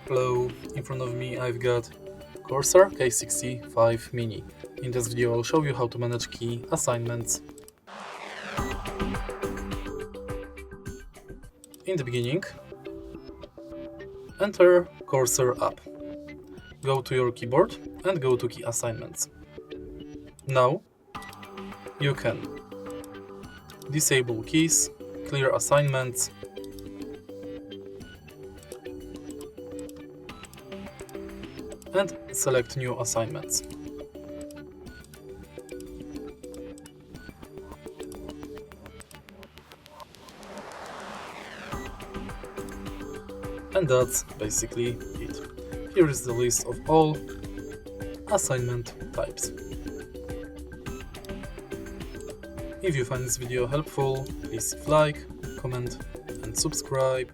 Hello, in front of me I've got Corsair K65 Mini. In this video I'll show you how to manage key assignments. In the beginning, enter Corsair app. Go to your keyboard and go to key assignments. Now you can disable keys, clear assignments, and select new assignments. And that's basically it. Here is the list of all assignment types. If you find this video helpful, please like, comment and subscribe.